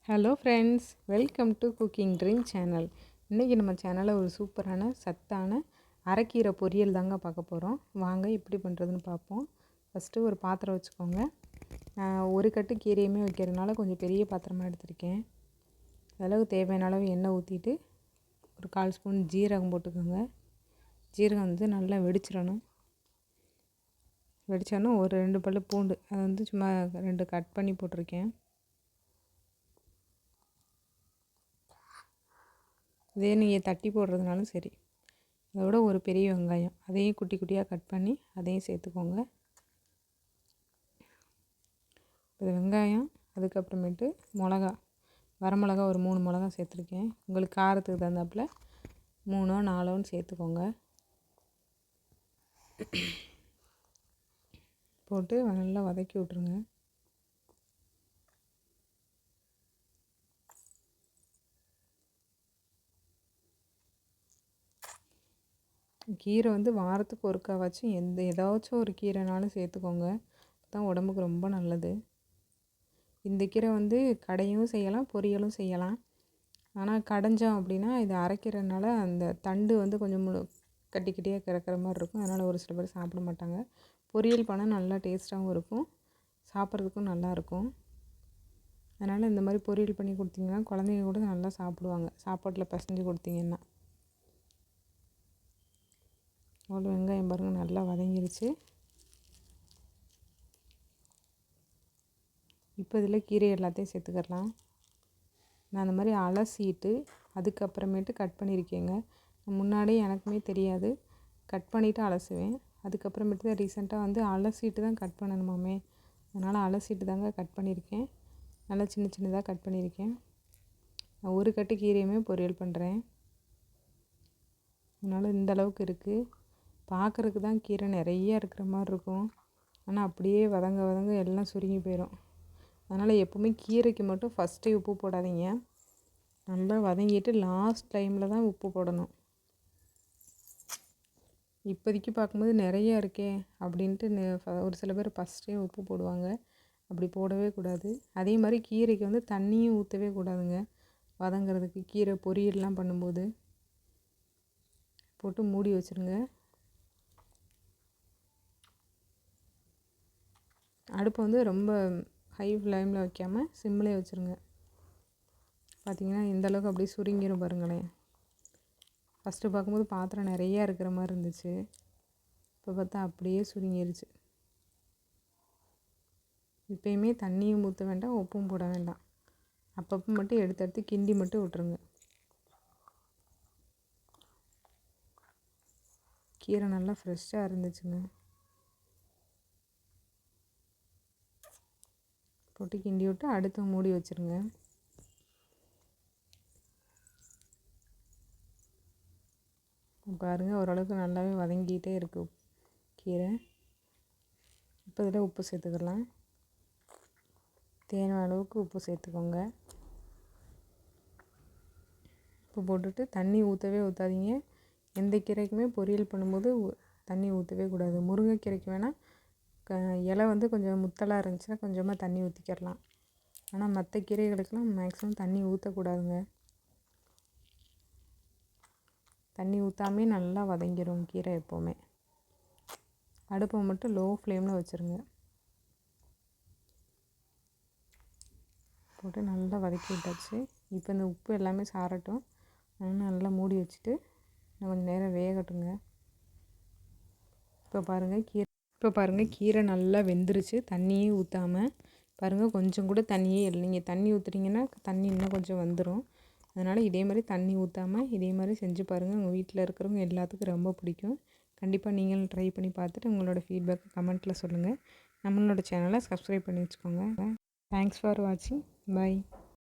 Hello friends, welcome to cooking dream channel. இன்றைக்கி நம்ம சேனலில் ஒரு சூப்பரான சத்தான அரைக்கீரை பொரியல் தாங்க பார்க்க போகிறோம். வாங்க எப்படி பண்ணுறதுன்னு பார்ப்போம். ஃபஸ்ட்டு ஒரு பாத்திரம் வச்சுக்கோங்க. ஒரு கட்டு கீரையுமே வைக்கிறதுனால கொஞ்சம் பெரிய பாத்திரமாக எடுத்திருக்கேன். அளவு தேவையான அளவு எண்ணெய் ஊற்றிட்டு ஒரு 1/4 ஸ்பூன் ஜீரகம் போட்டுக்கோங்க. ஜீரகம் வந்து நல்லா வெடிச்சிடணும். வெடிச்சோன்னா ஒரு 2 பல்லு பூண்டு, அதை வந்து சும்மா 2 கட் பண்ணி போட்டிருக்கேன். இதே நீங்கள் தட்டி போடுறதுனாலும் சரி. அதோட ஒரு பெரிய வெங்காயம், அதையும் குட்டி குட்டியாக கட் பண்ணி அதையும் சேர்த்துக்கோங்க. இது வெங்காயம், அதுக்கப்புறமேட்டு மிளகா, வரமிளகா ஒரு 3 மிளகா சேர்த்துருக்கேன். உங்களுக்கு காரத்துக்கு தகுந்தாப்பில் 3ஓ 4ஓன்னு சேர்த்துக்கோங்க. போட்டு நல்லா வதக்கி விட்ருங்க. கீரை வந்து வாரத்துக்கு ஒருக்காவாச்சும் ஏதாச்சும் ஒரு கீரைனாலும் சேர்த்துக்கோங்க. தான் உடம்புக்கு ரொம்ப நல்லது. இந்த கீரை வந்து கடையும் செய்யலாம், பொரியலும் செய்யலாம். ஆனால் கடைஞ்சோம் அப்படின்னா இது அரைக்கிறதுனால அந்த தண்டு வந்து கொஞ்சம் கட்டி கட்டியாக கிடக்கிற மாதிரி இருக்கும். அதனால் ஒரு சில பேர் சாப்பிட மாட்டாங்க. பொரியல் பண்ணால் நல்லா டேஸ்ட்டாகவும் இருக்கும், சாப்பிட்றதுக்கும் நல்லாயிருக்கும். அதனால் இந்த மாதிரி பொரியல் பண்ணி கொடுத்தீங்கன்னா குழந்தைங்க கூட நல்லா சாப்பிடுவாங்க, சாப்பாட்டில் பிசைஞ்சு கொடுத்தீங்கன்னா. அவ்வளோ வெங்காயம் பாருங்கள் நல்லா வதங்கிருச்சு. இப்போ இதில் கீரை எல்லாத்தையும் சேர்த்துக்கலாம். நான் அந்த மாதிரி அலசிட்டு அதுக்கப்புறமேட்டு கட் பண்ணியிருக்கேங்க. முன்னாடியே எனக்குமே தெரியாது, கட் பண்ணிவிட்டு அலசுவேன். அதுக்கப்புறமேட்டு தான் ரீசெண்டாக வந்து அலசிட்டு தான் கட் பண்ணணுமாமே, அதனால் அலசிட்டு தாங்க கட் பண்ணியிருக்கேன். நல்லா சின்ன சின்னதாக கட் பண்ணியிருக்கேன். நான் ஒரு கட்டு கீரையுமே பொரியல் பண்ணுறேன். அதனால் இந்த அளவுக்கு இருக்குது. பார்க்குறதுக்கு தான் கீரை நிறைய இருக்கிற மாதிரி இருக்கும், ஆனால் அப்படியே வதங்க எல்லாம் சுருங்கி போயிடும். அதனால் எப்போவுமே கீரைக்கு மட்டும் ஃபஸ்ட்டே உப்பு போடாதீங்க. நல்லா வதங்கிட்டு லாஸ்ட் டைமில் தான் உப்பு போடணும். இப்போதைக்கு பார்க்கும்போது நிறையா இருக்கே அப்படின்ட்டு ஒரு சில பேர் ஃபஸ்ட்டே உப்பு போடுவாங்க. அப்படி போடவே கூடாது. அதே மாதிரி கீரைக்கு வந்து தண்ணியும் ஊற்றவே கூடாதுங்க வதங்கிறதுக்கு. கீரை பொரியல்லாம் பண்ணும்போது போட்டு மூடி வச்சுருங்க. அடுப்பை வந்து ரொம்ப ஹை ஃப்ளேமில் வைக்காமல் சிம்மிலே வச்சுருங்க. பார்த்திங்கன்னா இந்தளவுக்கு அப்படியே சுருங்கிடும் பாருங்களேன். ஃபஸ்ட்டு பார்க்கும்போது பாத்திரம் நிறையா இருக்கிற மாதிரி இருந்துச்சு, இப்போ பார்த்தா அப்படியே சுருங்கிருச்சு. இப்போயுமே தண்ணியும் ஊற்ற வேண்டாம், உப்பும் போட வேண்டாம். அப்பப்போ மட்டும் எடுத்து கிண்டி மட்டும் விட்டுருங்க. கீரை நல்லா ஃப்ரெஷ்ஷாக இருந்துச்சுங்க. போட்டு கிண்டி விட்டு அடுத்து மூடி வச்சுருங்க. பாருங்கள் ஓரளவுக்கு நல்லாவே வதங்கிட்டே இருக்குது கீரை. இப்போ இதில் உப்பு சேர்த்துக்கலாம். தேவையான அளவுக்கு உப்பு சேர்த்துக்கோங்க. உப்பு போட்டுட்டு தண்ணி ஊற்றவே ஊற்றாதீங்க. எந்த கீரைக்குமே பொரியல் பண்ணும்போது தண்ணி ஊற்றவே கூடாது. முருங்கைக்கீரைக்கு வேணால் இலை வந்து கொஞ்சம் முத்தலாக இருந்துச்சுன்னா கொஞ்சமாக தண்ணி ஊற்றிக்கிடலாம். ஆனால் மற்ற கீரைகளுக்கெல்லாம் மேக்ஸிமம் தண்ணி ஊற்றக்கூடாதுங்க. தண்ணி ஊற்றாமே நல்லா வதங்கிடும் கீரை எப்போவுமே. அடுப்பை மட்டும் லோ ஃப்ளேமில் வச்சுருங்க. போட்டு நல்லா வதக்கி விட்டாச்சு. இப்போ இந்த உப்பு எல்லாமே சாரட்டும். அதனால் நல்லா மூடி வச்சுட்டு கொஞ்சம் நேரம் வேகட்டுங்க. இப்போ பாருங்கள் கீரை நல்லா வெந்துருச்சு. தண்ணியே ஊற்றாமல் பாருங்கள், கொஞ்சம் கூட தண்ணியே இல்லை. நீங்கள் தண்ணி ஊற்றுறீங்கன்னா தண்ணி இன்னும் கொஞ்சம் வந்துடும். அதனால் இதே மாதிரி தண்ணி ஊற்றாமல் இதே மாதிரி செஞ்சு பாருங்கள். உங்கள் வீட்டில் இருக்கிறவங்க எல்லாத்துக்கும் ரொம்ப பிடிக்கும். கண்டிப்பாக நீங்களும் ட்ரை பண்ணி பார்த்துட்டு உங்களோட ஃபீட்பேக் கமெண்ட்டில் சொல்லுங்கள். நம்மளோட சேனலை சப்ஸ்கிரைப் பண்ணி வச்சுக்கோங்க. தேங்க்ஸ் ஃபார் வாட்சிங். பை.